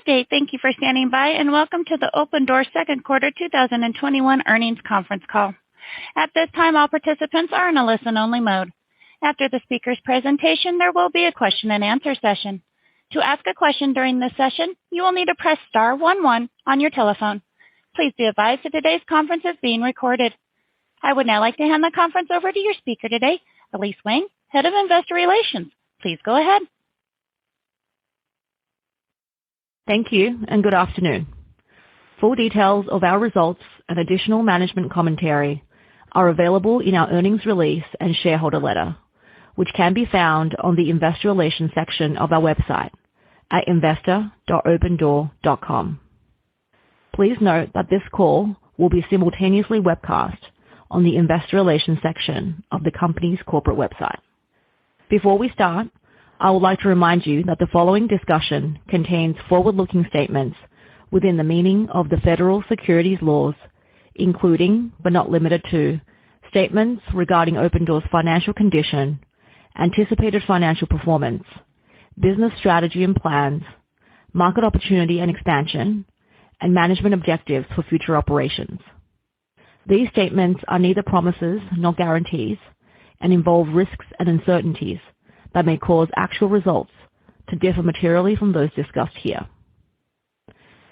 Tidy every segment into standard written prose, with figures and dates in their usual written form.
Good day. Thank you for standing by, and welcome to the Opendoor second quarter 2021 earnings conference call. At this time, all participants are in a listen-only mode. After the speaker's presentation, there will be a question-and-answer session. To ask a question during this session, you will need to press star 11 on your telephone. Please be advised that today's conference is being recorded. I would now like to hand the conference over to your speaker today, Elise Wang, Head of Investor Relations. Please go ahead. Thank you, and good afternoon. Full details of our results and additional management commentary are available in our earnings release and shareholder letter, which can be found on the investor relations section of our website at investor.opendoor.com. Please note that this call will be simultaneously webcast on the investor relations section of the company's corporate website. Before we start, I would like to remind you that the following discussion contains forward-looking statements within the meaning of the federal securities laws, including, but not limited to, statements regarding Opendoor's financial condition, anticipated financial performance, business strategy and plans, market opportunity and expansion, and management objectives for future operations. These statements are neither promises nor guarantees and involve risks and uncertainties that may cause actual results to differ materially from those discussed here.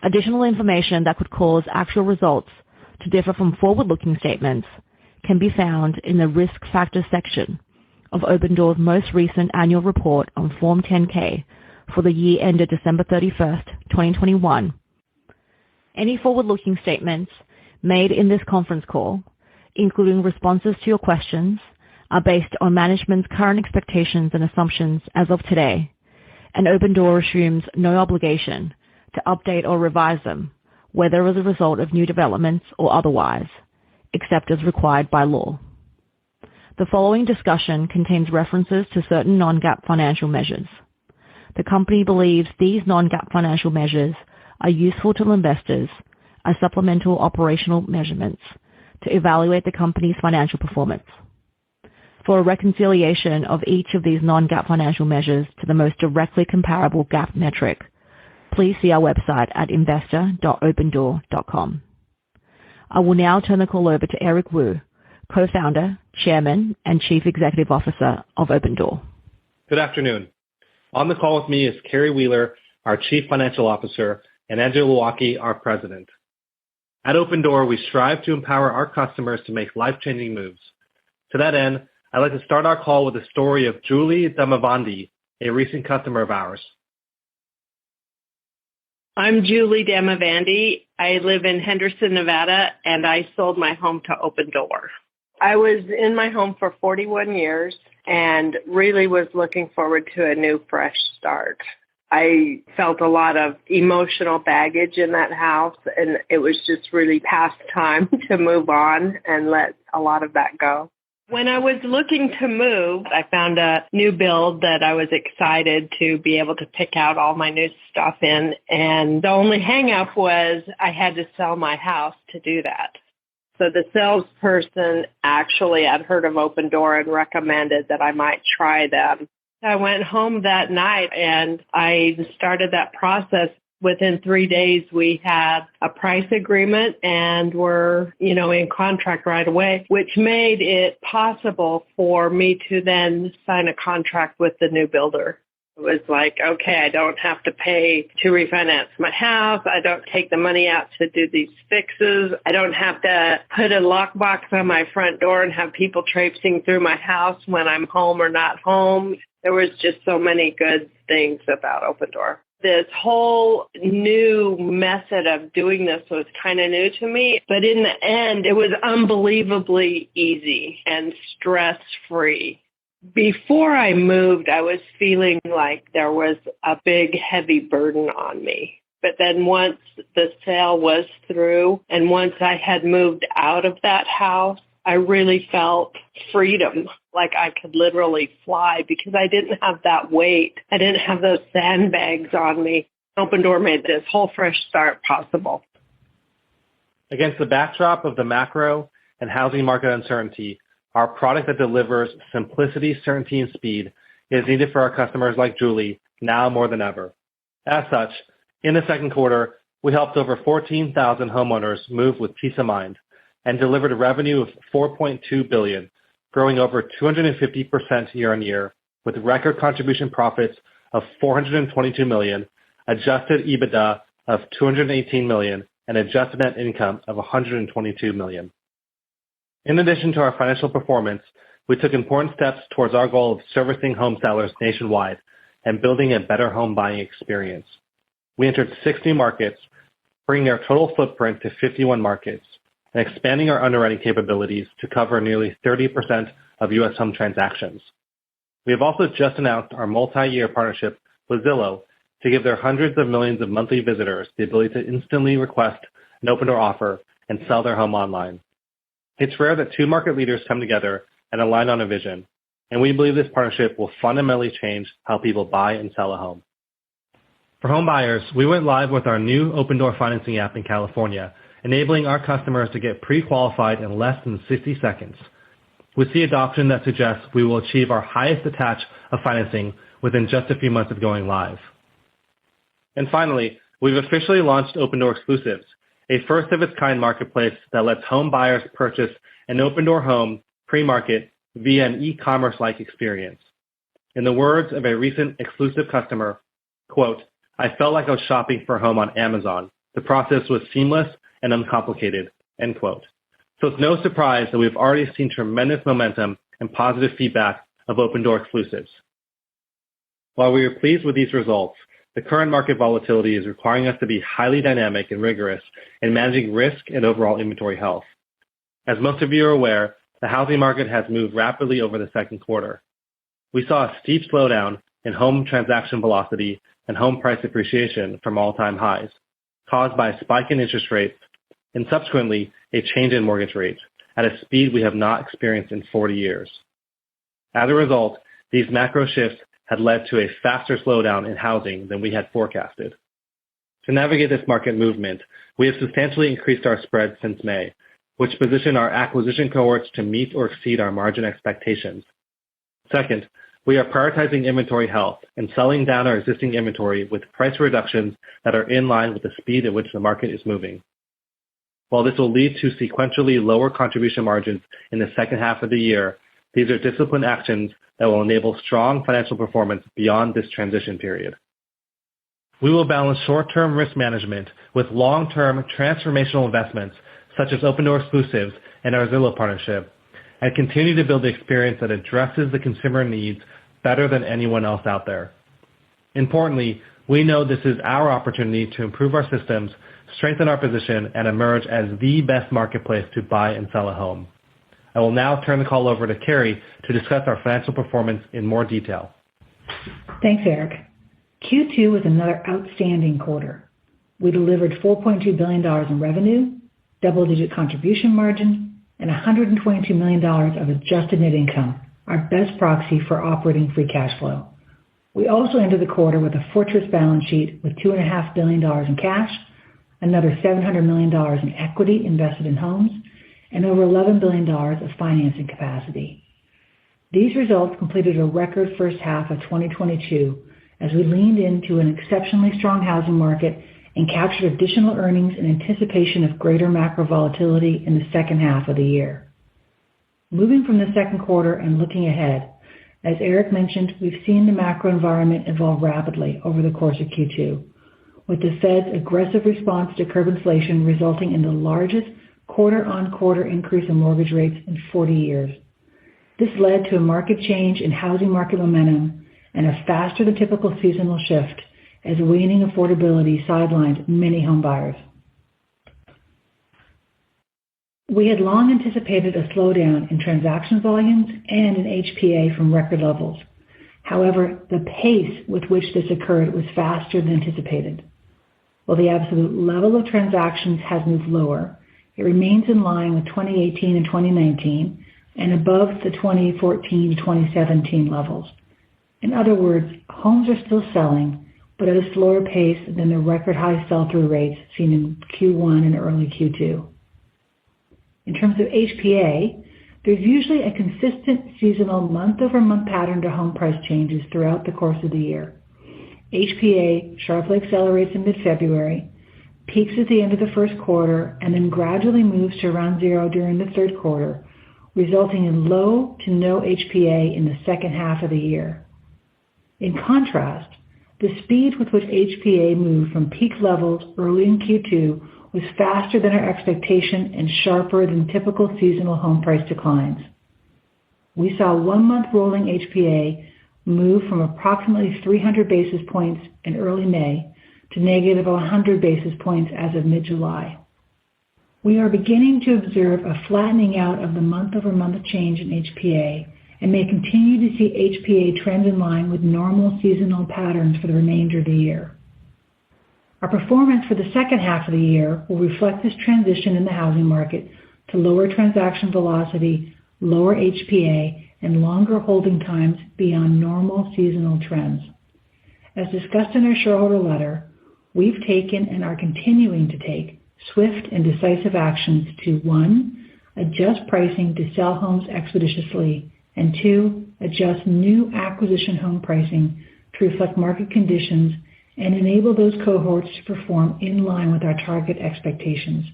Additional information that could cause actual results to differ from forward-looking statements can be found in the Risk Factors section of Opendoor's most recent annual report on Form 10-K for the year ended December 31st, 2021. Any forward-looking statements made in this conference call, including responses to your questions, are based on management's current expectations and assumptions as of today, and Opendoor assumes no obligation to update or revise them, whether as a result of new developments or otherwise, except as required by law. The following discussion contains references to certain non-GAAP financial measures. The company believes these non-GAAP financial measures are useful to investors as supplemental operational measurements to evaluate the company's financial performance. For a reconciliation of each of these non-GAAP financial measures to the most directly comparable GAAP metric, please see our website at investor.opendoor.com. I will now turn the call over to Eric Wu, Co-founder, Chairman, and Chief Executive Officer of Opendoor. Good afternoon. On the call with me is Carrie Wheeler, our Chief Financial Officer, and Andrew Lewacki, our President. At Opendoor, we strive to empower our customers to make life-changing moves. To that end, I'd like to start our call with the story of Julie Damavandi, a recent customer of ours. I'm Julie Damavandi. I live in Henderson, Nevada, and I sold my home to Opendoor. I was in my home for 41 years and really was looking forward to a new, fresh start. I felt a lot of emotional baggage in that house, and it was just really past time to move on and let a lot of that go. When I was looking to move, I found a new build that I was excited to be able to pick out all my new stuff in, and the only hang-up was I had to sell my house to do that. So the salesperson actually had heard of Opendoor and recommended that I might try them. I went home that night and I started that process. Within 3 days, we had a price agreement and were, in contract right away, which made it possible for me to then sign a contract with the new builder. It was like, okay, I don't have to pay to refinance my house. I don't take the money out to do these fixes. I don't have to put a lockbox on my front door and have people traipsing through my house when I'm home or not home. There was just so many good things about Opendoor. This whole new method of doing this was kind of new to me, but in the end, it was unbelievably easy and stress-free. Before I moved, I was feeling like there was a big, heavy burden on me. But then once the sale was through and once I had moved out of that house, I really felt freedom, like I could literally fly because I didn't have that weight. I didn't have those sandbags on me. Opendoor made this whole fresh start possible. Against the backdrop of the macro and housing market uncertainty, our product that delivers simplicity, certainty, and speed is needed for our customers like Julie now more than ever. As such, In the second quarter, we helped over 14,000 homeowners move with peace of mind and delivered a revenue of $4.2 billion, growing over 250% year-on-year, with record contribution profits of $422 million, adjusted EBITDA of $218 million, and adjusted net income of $122 million. In addition to our financial performance, we took important steps towards our goal of servicing home sellers nationwide and building a better home buying experience. We entered 6 new markets, bringing our total footprint to 51 markets, and expanding our underwriting capabilities to cover nearly 30% of U.S. home transactions. We have also just announced our multi-year partnership with Zillow to give their hundreds of millions of monthly visitors the ability to instantly request an Opendoor offer and sell their home online. It's rare that 2 market leaders come together and align on a vision, and we believe this partnership will fundamentally change how people buy and sell a home. For home buyers, we went live with our new Opendoor financing app in California, enabling our customers to get pre-qualified in less than 60 seconds. We see adoption that suggests we will achieve our highest attach of financing within just a few months of going live. And finally, we've officially launched Opendoor Exclusives, a first-of-its-kind marketplace that lets home buyers purchase an Opendoor home pre-market via an e-commerce-like experience. In the words of a recent exclusive customer, quote, "I felt like I was shopping for a home on Amazon. The process was seamless and uncomplicated," end quote. So it's no surprise that we've already seen tremendous momentum and positive feedback of Opendoor Exclusives. While we are pleased with these results, the current market volatility is requiring us to be highly dynamic and rigorous in managing risk and overall inventory health. As most of you are aware, the housing market has moved rapidly over the second quarter. We saw a steep slowdown in home transaction velocity and home price appreciation from all-time highs, caused by a spike in interest rates and subsequently a change in mortgage rates at a speed we have not experienced in 40 years. As a result, these macro shifts had led to a faster slowdown in housing than we had forecasted. To navigate this market movement, we have substantially increased our spread since May, which position our acquisition cohorts to meet or exceed our margin expectations. Second, we are prioritizing inventory health and selling down our existing inventory with price reductions that are in line with the speed at which the market is moving. While this will lead to sequentially lower contribution margins in the second half of the year, these are disciplined actions that will enable strong financial performance beyond this transition period. We will balance short-term risk management with long-term transformational investments such as Opendoor Exclusives and our Zillow partnership, and continue to build the experience that addresses the consumer needs better than anyone else out there. Importantly, we know this is our opportunity to improve our systems, strengthen our position, and emerge as the best marketplace to buy and sell a home. I will now turn the call over to Carrie to discuss our financial performance in more detail. Thanks, Eric. Q2 was another outstanding quarter. We delivered $4.2 billion in revenue, double-digit contribution margin, and $122 million of adjusted net income, our best proxy for operating free cash flow. We also ended the quarter with a fortress balance sheet with $2.5 billion in cash, another $700 million in equity invested in homes, and over $11 billion of financing capacity. These results completed a record first half of 2022 as we leaned into an exceptionally strong housing market and captured additional earnings in anticipation of greater macro volatility in the second half of the year. Moving from the second quarter and looking ahead, as Eric mentioned, we've seen the macro environment evolve rapidly over the course of Q2, with the Fed's aggressive response to curb inflation resulting in the largest quarter-on-quarter increase in mortgage rates in 40 years. This led to a market change in housing market momentum and a faster than typical seasonal shift as waning affordability sidelined many home buyers. We had long anticipated a slowdown in transaction volumes and in HPA from record levels. However, the pace with which this occurred was faster than anticipated. While the absolute level of transactions has moved lower, it remains in line with 2018 and 2019 and above the 2014 to 2017 levels. In other words, homes are still selling, but at a slower pace than the record high sell-through rates seen in Q1 and early Q2. In terms of HPA, there's usually a consistent seasonal month-over-month pattern to home price changes throughout the course of the year. HPA sharply accelerates in mid-February, peaks at the end of the first quarter, and then gradually moves to around zero during the third quarter, resulting in low to no HPA in the second half of the year. In contrast, the speed with which HPA moved from peak levels early in Q2 was faster than our expectation and sharper than typical seasonal home price declines. We saw 1 month rolling HPA move from approximately 300 basis points in early May to negative 100 basis points as of mid-July. We are beginning to observe a flattening out of the month-over-month change in HPA and may continue to see HPA trend in line with normal seasonal patterns for the remainder of the year. Our performance for the second half of the year will reflect this transition in the housing market to lower transaction velocity, lower HPA, and longer holding times beyond normal seasonal trends. As discussed in our shareholder letter, we've taken and are continuing to take swift and decisive actions to 1, adjust pricing to sell homes expeditiously, and 2, adjust new acquisition home pricing to reflect market conditions and enable those cohorts to perform in line with our target expectations.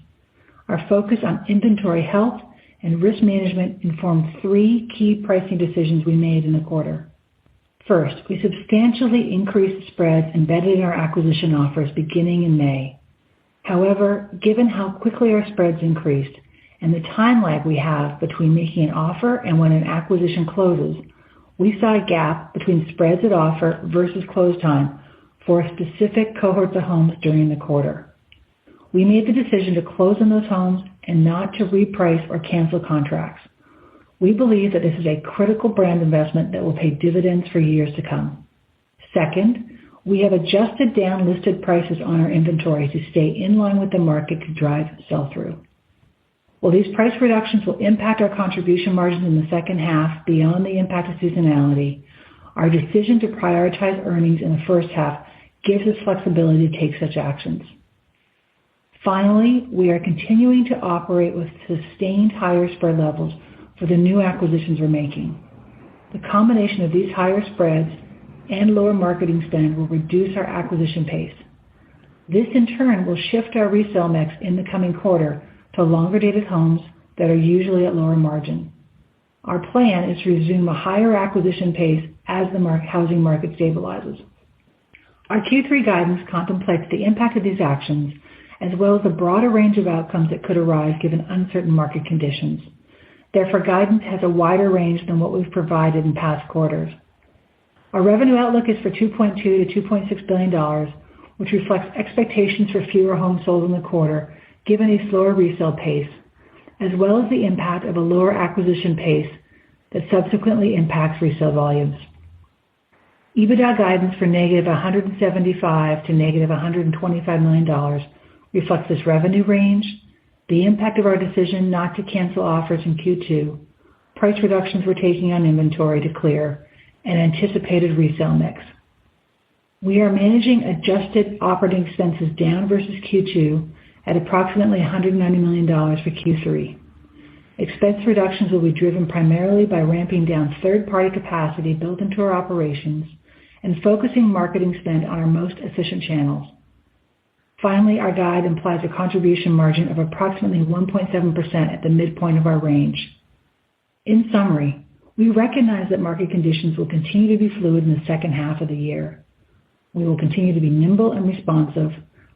Our focus on inventory health and risk management informed 3 key pricing decisions we made in the quarter. First, we substantially increased spreads embedded in our acquisition offers beginning in May. However, given how quickly our spreads increased and the time lag we have between making an offer and when an acquisition closes, we saw a gap between spreads at offer versus close time for specific cohorts of homes during the quarter. We made the decision to close on those homes and not to reprice or cancel contracts. We believe that this is a critical brand investment that will pay dividends for years to come. Second, we have adjusted down listed prices on our inventory to stay in line with the market to drive sell-through. While these price reductions will impact our contribution margins in the second half beyond the impact of seasonality, our decision to prioritize earnings in the first half gives us flexibility to take such actions. Finally, we are continuing to operate with sustained higher spread levels for the new acquisitions we're making. The combination of these higher spreads and lower marketing spend will reduce our acquisition pace. This in turn will shift our resale mix in the coming quarter to longer dated homes that are usually at lower margin. Our plan is to resume a higher acquisition pace as the housing market stabilizes. Our Q3 guidance contemplates the impact of these actions as well as a broader range of outcomes that could arise given uncertain market conditions. Therefore, guidance has a wider range than what we've provided in past quarters. Our revenue outlook is for $2.2 to $2.6 billion, which reflects expectations for fewer homes sold in the quarter given a slower resale pace, as well as the impact of a lower acquisition pace that subsequently impacts resale volumes. EBITDA guidance for negative $175 to negative $125 million reflects this revenue range, the impact of our decision not to cancel offers in Q2, price reductions we're taking on inventory to clear, and anticipated resale mix. We are managing adjusted operating expenses down versus Q2 at approximately $190 million for Q3. Expense reductions will be driven primarily by ramping down third-party capacity built into our operations and focusing marketing spend on our most efficient channels. Finally, our guide implies a contribution margin of approximately 1.7% at the midpoint of our range. In summary, we recognize that market conditions will continue to be fluid in the second half of the year. We will continue to be nimble and responsive,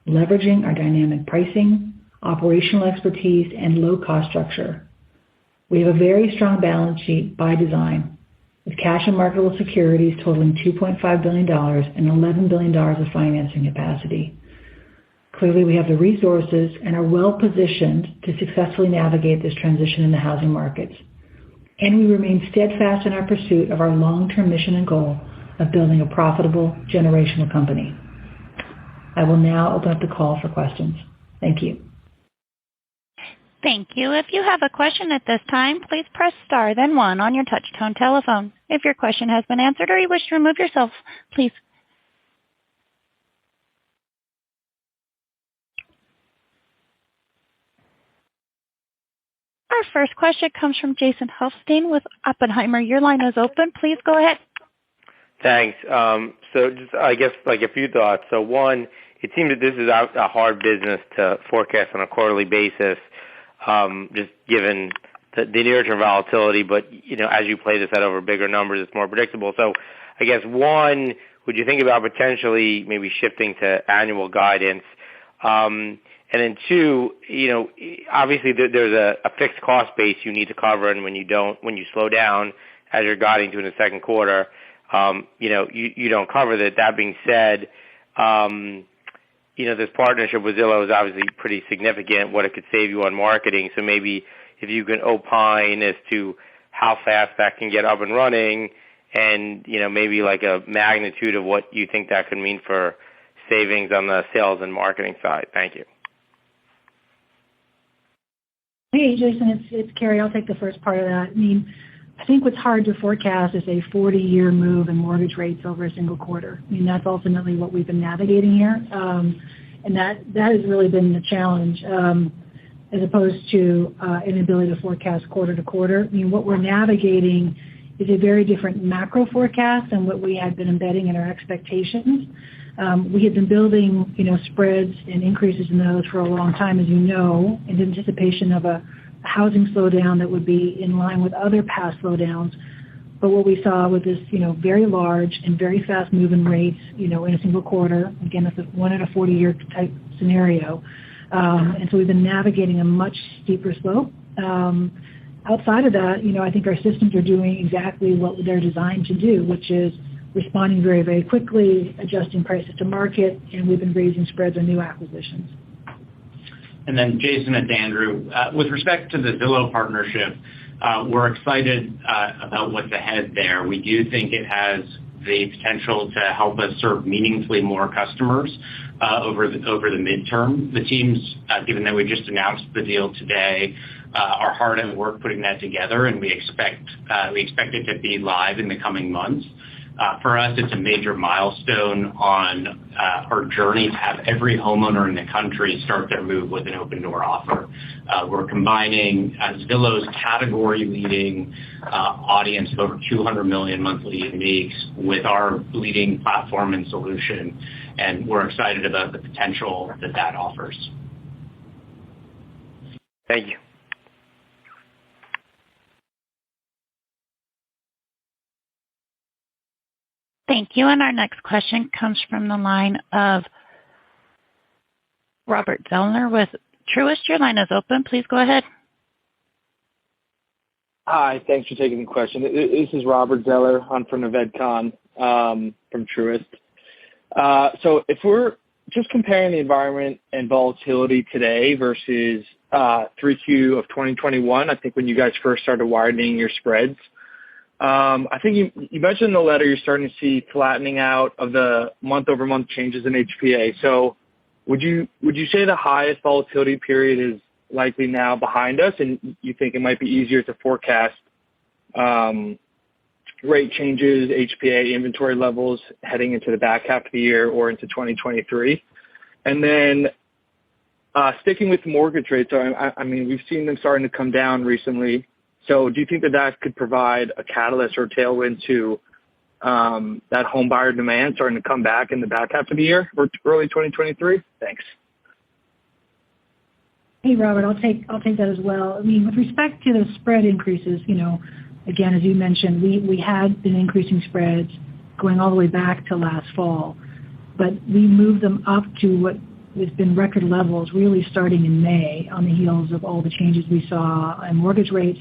leveraging our dynamic pricing, operational expertise, and low-cost structure. We have a very strong balance sheet by design, with cash and marketable securities totaling $2.5 billion and $11 billion of financing capacity. Clearly, we have the resources and are well-positioned to successfully navigate this transition in the housing markets. And we remain steadfast in our pursuit of our long-term mission and goal of building a profitable generational company. I will now open up the call for questions. Thank you. Thank you. If you have a question at this time, please press star then 1 on your touch-tone telephone. If your question has been answered or you wish to remove yourself, please. Our first question comes from Jason Helfstein with Oppenheimer. Your line is open. Please go ahead. Thanks. So just, I guess, like a few thoughts. So one, it seems that this is a hard business to forecast on a quarterly basis, just given the near-term volatility. But, as you play this out over bigger numbers, it's more predictable. So I guess one, would you think about potentially maybe shifting to annual guidance? And then two, obviously there's a fixed cost base you need to cover, and when you slow down, as you're guiding to in the second quarter, you don't cover that. That being said, this partnership with Zillow is obviously pretty significant, what it could save you on marketing. So maybe if you can opine as to how fast that can get up and running, and, maybe like a magnitude of what you think that could mean for savings on the sales and marketing side. Thank you. Hey, Jason, it's Carrie. I'll take the first part of that. I think what's hard to forecast is a 40-year move in mortgage rates over a single quarter. That's ultimately what we've been navigating here. And that has really been the challenge, as opposed to an ability to forecast quarter to quarter. What we're navigating is a very different macro forecast than what we had been embedding in our expectations. We had been building, spreads and increases in those for a long time, as you know, in anticipation of a housing slowdown that would be in line with other past slowdowns. But what we saw with this, very large and very fast moving rates, in a single quarter, again, it's a 1 in a 40-year type scenario. And so we've been navigating a much steeper slope. Outside of that, I think our systems are doing exactly what they're designed to do, which is responding very, very quickly, adjusting prices to market, and we've been raising spreads on new acquisitions. And then, Jason, it's Andrew. With respect to the Zillow partnership, we're excited about what's ahead there. We do think it has the potential to help us serve meaningfully more customers over the midterm. The teams, given that we just announced the deal today, are hard at work putting that together, and we expect it to be live in the coming months. For us, it's a major milestone on our journey to have every homeowner in the country start their move with an Opendoor offer. We're combining Zillow's category-leading audience of over 200 million monthly uniques with our leading platform and solution, and we're excited about the potential that offers. Thank you. Thank you. And our next question comes from the line of Robert Zellner with Truist. Your line is open. Please go ahead. Hi, thanks for taking the question. This is Robert Zeller on from Naved Khan from Truist. So if we're just comparing the environment and volatility today versus 3Q of 2021, I think when you guys first started widening your spreads, I think you mentioned in the letter you're starting to see flattening out of the month-over-month changes in HPA. So would you say the highest volatility period is likely now behind us, and you think it might be easier to forecast rate changes, HPA inventory levels heading into the back half of the year or into 2023? And then sticking with mortgage rates, I mean, we've seen them starting to come down recently. So do you think that could provide a catalyst or tailwind to that home buyer demand starting to come back in the back half of the year or early 2023? Thanks. Hey, Robert, I'll take that as well. I mean, with respect to the spread increases, again, as you mentioned, we had been increasing spreads going all the way back to last fall, but we moved them up to what has been record levels really starting in May on the heels of all the changes we saw in mortgage rates.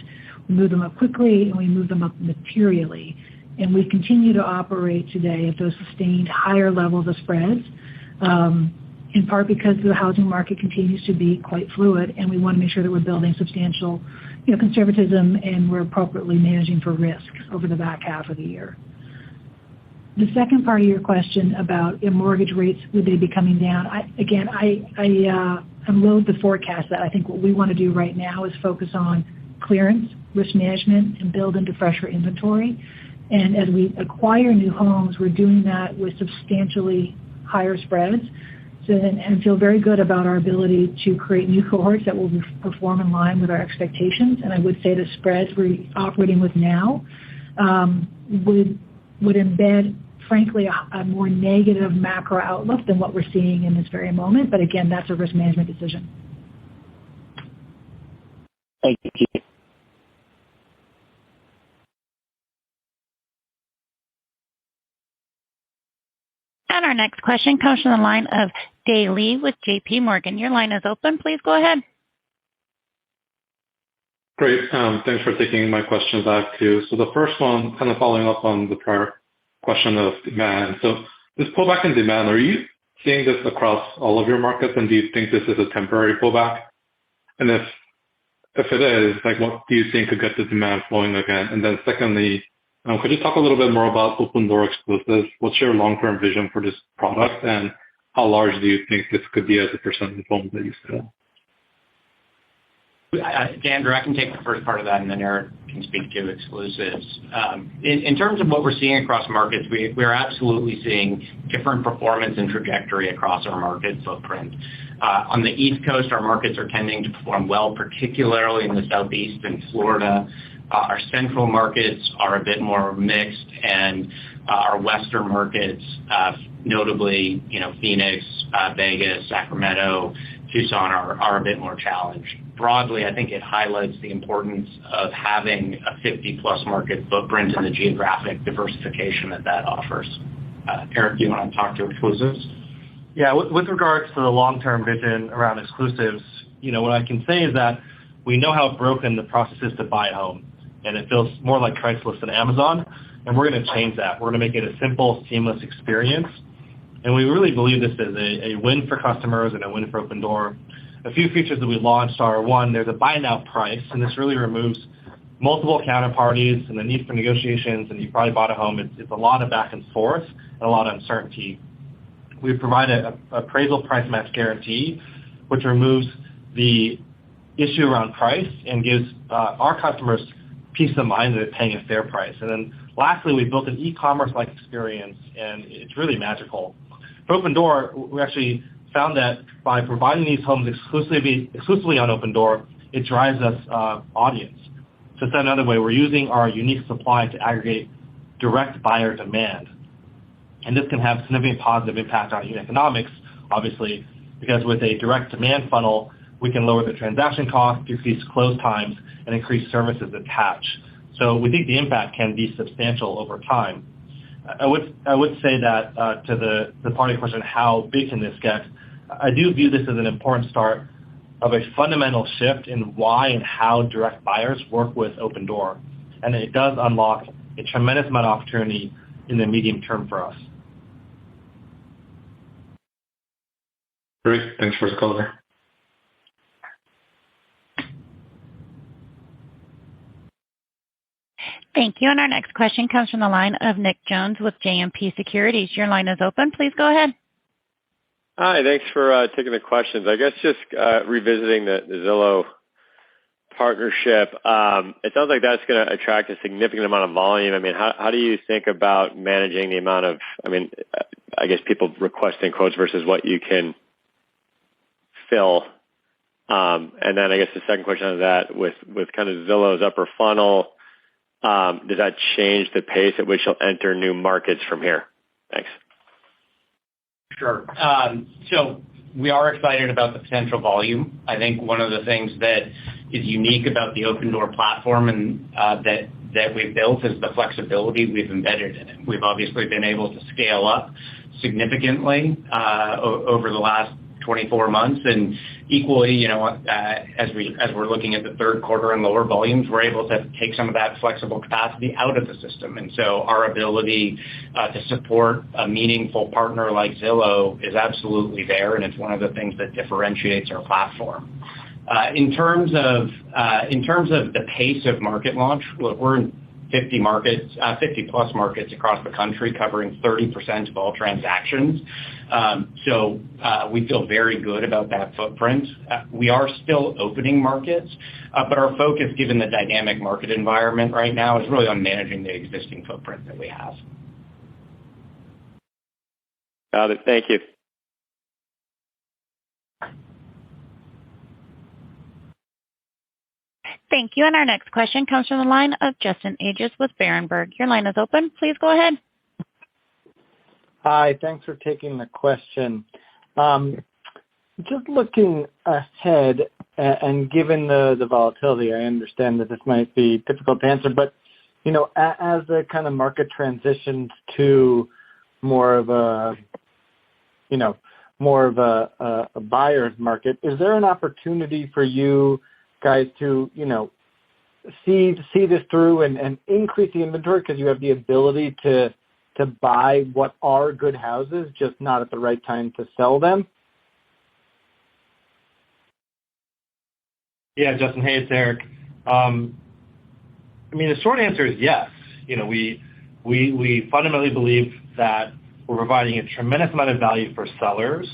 We moved them up quickly, and we moved them up materially. And we continue to operate today at those sustained higher levels of spreads, in part because the housing market continues to be quite fluid, and we want to make sure that we're building substantial conservatism and we're appropriately managing for risk over the back half of the year. The second part of your question about mortgage rates, would they be coming down? I'm loath to forecast that. I think what we want to do right now is focus on clearance, risk management, and build into fresher inventory. And as we acquire new homes, we're doing that with substantially higher spreads. And feel very good about our ability to create new cohorts that will perform in line with our expectations. And I would say the spreads we're operating with now would embed frankly, a more negative macro outlook than what we're seeing in this very moment. But again, that's a risk management decision. Thank you. And our next question comes from the line of Dae Lee with JP Morgan. Your line is open. Please go ahead. Great. Thanks for taking my questions. I have two. So the first one, kind of following up on the prior question of demand. So this pullback in demand, are you seeing this across all of your markets, and do you think this is a temporary pullback? And if it is, like, what do you think could get the demand flowing again? And then secondly, could you talk a little bit more about Opendoor exclusives? What's your long-term vision for this product, and how large do you think this could be as a percent of homes that you sell? Andrew, I can take the first part of that, and then Eric can speak to exclusives. In terms of what we're seeing across markets, we're absolutely seeing different performance and trajectory across our market footprint. On the East Coast, our markets are tending to perform well, particularly in the Southeast and Florida. Our central markets are a bit more mixed, and our Western markets, notably, Phoenix, Vegas, Sacramento, Tucson, are a bit more challenged. Broadly, I think it highlights the importance of having a 50-plus market footprint and the geographic diversification that offers. Eric, do you want to talk to exclusives? Yeah, with regards to the long-term vision around exclusives, what I can say is that we know how broken the process is to buy a home, and it feels more like Craigslist than Amazon, and we're going to change that. We're going to make it a simple, seamless experience, and we really believe this is a win for customers and a win for Opendoor. A few features that we launched are, one, there's a buy now price, and this really removes multiple counterparties and the need for negotiations, and you probably bought a home. It's a lot of back and forth and a lot of uncertainty. We provide an appraisal price match guarantee, which removes the issue around price and gives our customers peace of mind that they're paying a fair price. And then lastly, we built an e-commerce-like experience, and it's really magical. For Opendoor, we actually found that by providing these homes exclusively on Opendoor, it drives us audience. So said another way, we're using our unique supply to aggregate direct buyer demand. And this can have significant positive impact on unit economics, obviously, because with a direct demand funnel, we can lower the transaction cost, decrease close times, and increase services attached. So we think the impact can be substantial over time. I would say that to the part of your question, how big can this get? I do view this as an important start of a fundamental shift in why and how direct buyers work with Opendoor, and it does unlock a tremendous amount of opportunity in the medium term for us. Great. Thanks for the color. Thank you. And our next question comes from the line of Nick Jones with JMP Securities. Your line is open. Please go ahead. Hi, thanks for taking the questions. I guess just revisiting the Zillow partnership, it sounds like that's going to attract a significant amount of volume. I mean, how do you think about managing the amount of, I guess people requesting quotes versus what you can fill? And then I guess the second question on that, with kind of Zillow's upper funnel, does that change the pace at which you'll enter new markets from here? Thanks. Sure. So we are excited about the potential volume. I think one of the things that is unique about the Opendoor platform and that we've built is the flexibility we've embedded in it. We've obviously been able to scale up significantly over the last 24 months, and equally, as we're looking at the third quarter and lower volumes, we're able to take some of that flexible capacity out of the system. And so our ability to support a meaningful partner like Zillow is absolutely there, and it's one of the things that differentiates our platform. In terms of the pace of market launch, look, we're in 50 plus markets across the country, covering 30% of all transactions. So we feel very good about that footprint. We are still opening markets, but our focus, given the dynamic market environment right now, is really on managing the existing footprint that we have. Got it. Thank you. Thank you. And our next question comes from the line of Justin Ages with Berenberg. Your line is open. Please go ahead. Hi, thanks for taking the question. Just looking ahead, and given the volatility, I understand that this might be difficult to answer, but as the kind of market transitions to more of a buyer's market, is there an opportunity for you guys to see this through and increase the inventory because you have the ability to buy what are good houses, just not at the right time to sell them? Yeah, Justin, hey, it's Eric. The short answer is yes. We fundamentally believe that we're providing a tremendous amount of value for sellers,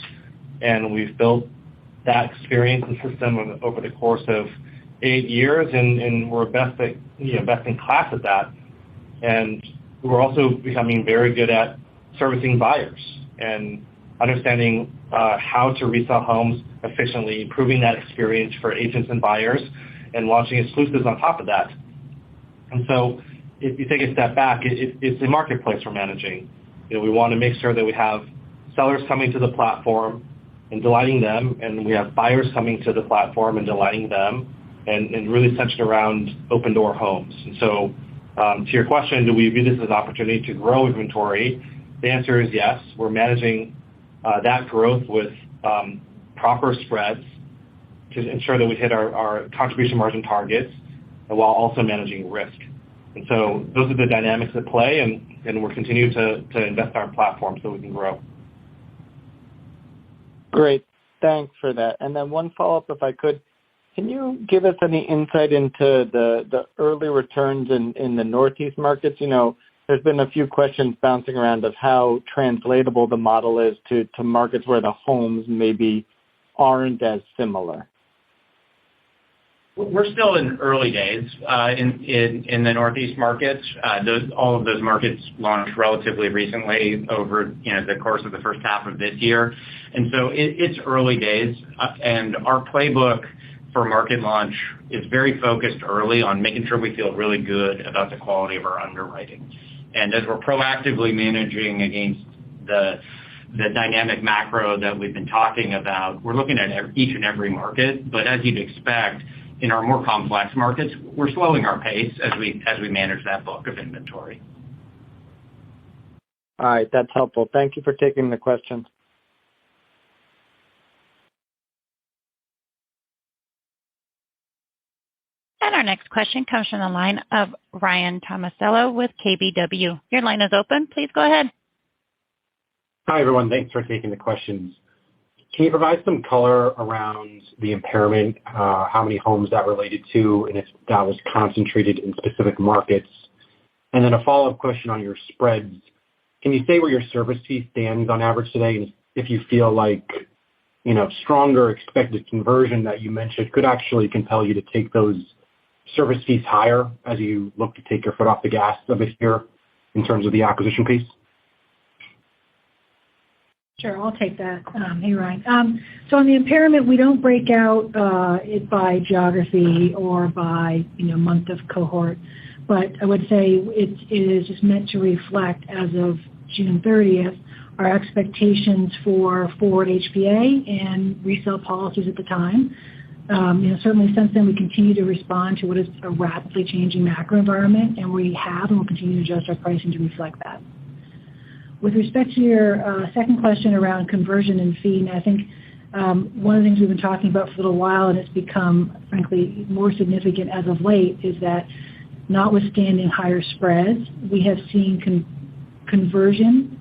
and we've built that experience and system over the course of 8 years, and we're best in class at that. And we're also becoming very good at servicing buyers and understanding how to resell homes efficiently, improving that experience for agents and buyers, and launching exclusives on top of that. And so if you take a step back, it's a marketplace we're managing. We want to make sure that we have sellers coming to the platform and delighting them, and we have buyers coming to the platform and delighting them, and really centered around Opendoor homes. And so to your question, do we view this as an opportunity to grow inventory? The answer is yes. We're managing that growth with proper spreads to ensure that we hit our contribution margin targets, and while also managing risk. And so those are the dynamics at play, and we're continuing to invest in our platform so we can grow. Great. Thanks for that. And then one follow-up, if I could. Can you give us any insight into the early returns in the Northeast markets? There's been a few questions bouncing around of how translatable the model is to markets where the homes maybe aren't as similar. We're still in early days in the Northeast markets. All of those markets launched relatively recently over the course of the first half of this year, and so it's early days. And our playbook for market launch is very focused early on making sure we feel really good about the quality of our underwriting. And as we're proactively managing against the dynamic macro that we've been talking about, we're looking at each and every market. But as you'd expect, in our more complex markets, we're slowing our pace as we manage that book of inventory. All right, that's helpful. Thank you for taking the questions. And our next question comes from the line of Ryan Tomasello with KBW. Your line is open. Please go ahead. Hi, everyone. Thanks for taking the questions. Can you provide some color around the impairment, how many homes that related to, and if that was concentrated in specific markets? And then a follow-up question on your spreads. Can you say where your service fee stands on average today, and if you feel like stronger expected conversion that you mentioned could actually compel you to take those service fees higher as you look to take your foot off the gas a bit here in terms of the acquisition piece? Sure, I'll take that. Hey, Ryan. So on the impairment, we don't break out it by geography or by month of cohort, but I would say it is just meant to reflect, as of June 30th, our expectations for forward HPA and resale policies at the time. Certainly since then we continue to respond to what is a rapidly changing macro environment, and we have and will continue to adjust our pricing to reflect that. With respect to your second question around conversion and fee, and I think one of the things we've been talking about for a little while, and it's become, frankly, more significant as of late, is that notwithstanding higher spreads, we have seen conversion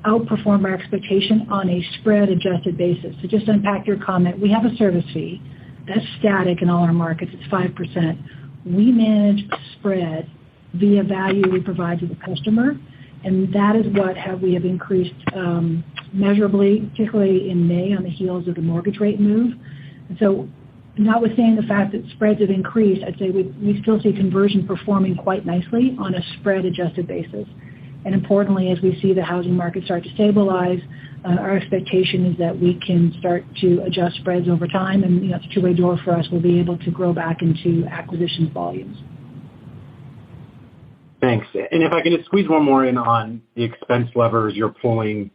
outperform our expectation on a spread-adjusted basis. So just to unpack your comment, we have a service fee that's static in all our markets. It's 5%. We manage spread via value we provide to the customer, and that is what we have increased measurably, particularly in May on the heels of the mortgage rate move. And so notwithstanding the fact that spreads have increased, I'd say we still see conversion performing quite nicely on a spread-adjusted basis. And importantly, as we see the housing market start to stabilize, our expectation is that we can start to adjust spreads over time, and it's a two-way door for us. We'll be able to grow back into acquisition volumes. Thanks. And if I can just squeeze one more in on the expense levers you're pulling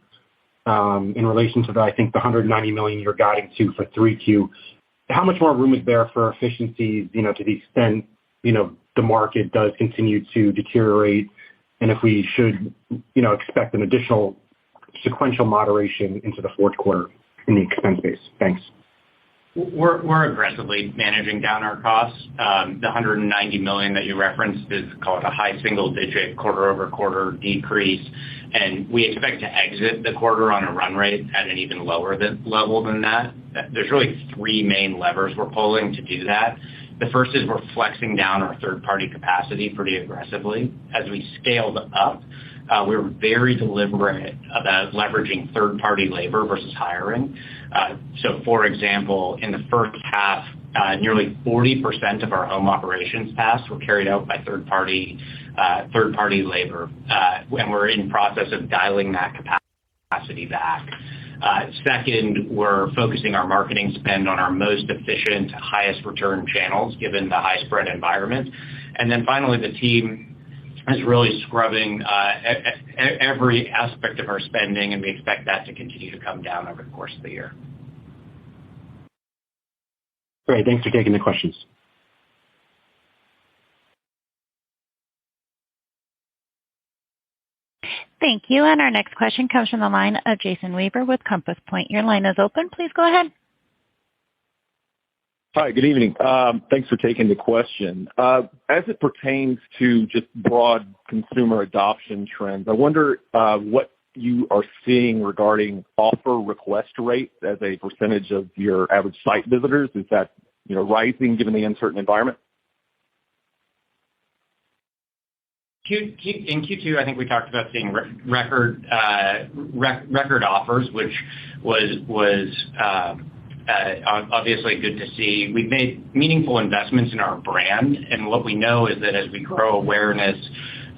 in relation to I think the $190 million you're guiding to for 3Q. How much more room is there for efficiencies, to the extent, the market does continue to deteriorate, and if we should, expect an additional sequential moderation into the fourth quarter in the expense base? Thanks. We're aggressively managing down our costs. The $190 million that you referenced is called a high single-digit quarter-over-quarter decrease, and we expect to exit the quarter on a run rate at an even lower level than that. There's really three main levers we're pulling to do that. The first is we're flexing down our third-party capacity pretty aggressively. As we scaled up, we were very deliberate about leveraging third-party labor versus hiring. So, for example, in the first half, nearly 40% of our home operations tasks were carried out by third-party labor, and we're in process of dialing that capacity back. Second, we're focusing our marketing spend on our most efficient, highest return channels, given the high spread environment. And then finally, the team is really scrubbing every aspect of our spending, and we expect that to continue to come down over the course of the year. Great. Thanks for taking the questions. Thank you. And our next question comes from the line of Jason Weaver with Compass Point. Your line is open. Please go ahead. Hi, good evening. Thanks for taking the question. As it pertains to just broad consumer adoption trends, I wonder what you are seeing regarding offer request rate as a percentage of your average site visitors. Is that rising given the uncertain environment? In Q2, I think we talked about seeing record offers, which was obviously good to see. We've made meaningful investments in our brand, and what we know is that as we grow awareness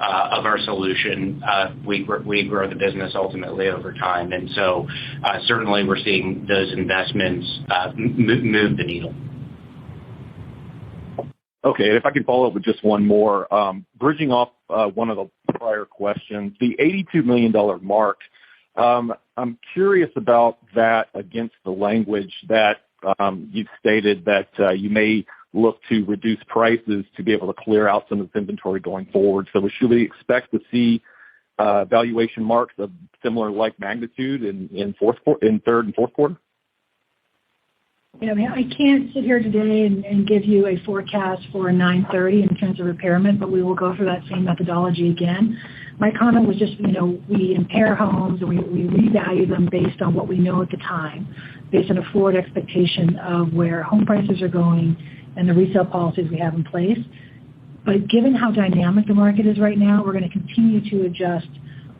of our solution, we grow the business ultimately over time. And so certainly we're seeing those investments move the needle. Okay, and if I could follow up with just one more, bridging off one of the prior questions, the $82 million mark, I'm curious about that against the language that you've stated that you may look to reduce prices to be able to clear out some of this inventory going forward. So should we expect to see valuation marks of similar like magnitude in third and fourth quarter? I can't sit here today and give you a forecast for 9/30 in terms of impairment, but we will go through that same methodology again. My comment was just, we impair homes and we revalue them based on what we know at the time, based on a forward expectation of where home prices are going and the resale policies we have in place. But given how dynamic the market is right now, we're going to continue to adjust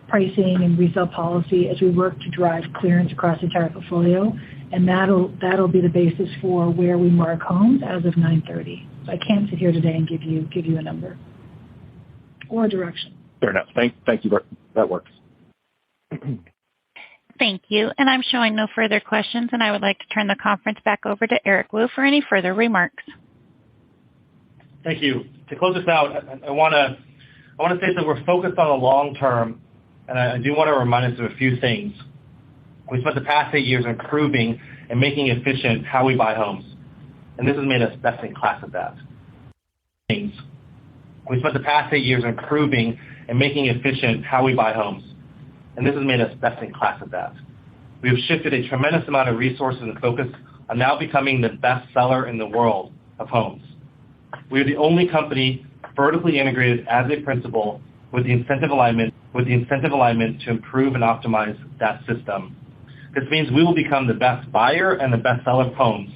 pricing and resale policy as we work to drive clearance across the entire portfolio. And that'll be the basis for where we mark homes as of 9/30. So I can't sit here today and give you a number or a direction. Fair enough. Thank you. That works. Thank you. And I'm showing no further questions, and I would like to turn the conference back over to Eric Wu for any further remarks. Thank you. To close this out, I want to say that we're focused on the long term, and I do want to remind us of a few things. We spent the past 8 years improving and making efficient how we buy homes, and this has made us best in class at that. We spent the past 8 years improving and making efficient how we buy homes, and this has made us best in class at that. We have shifted a tremendous amount of resources and focus on now becoming the best seller in the world of homes. We are the only company vertically integrated as a principal with the incentive alignment to improve and optimize that system. This means we will become the best buyer and the best seller of homes,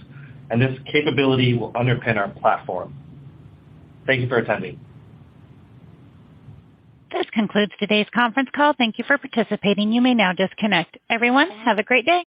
and this capability will underpin our platform. Thank you for attending. This concludes today's conference call. Thank you for participating. You may now disconnect. Everyone, have a great day.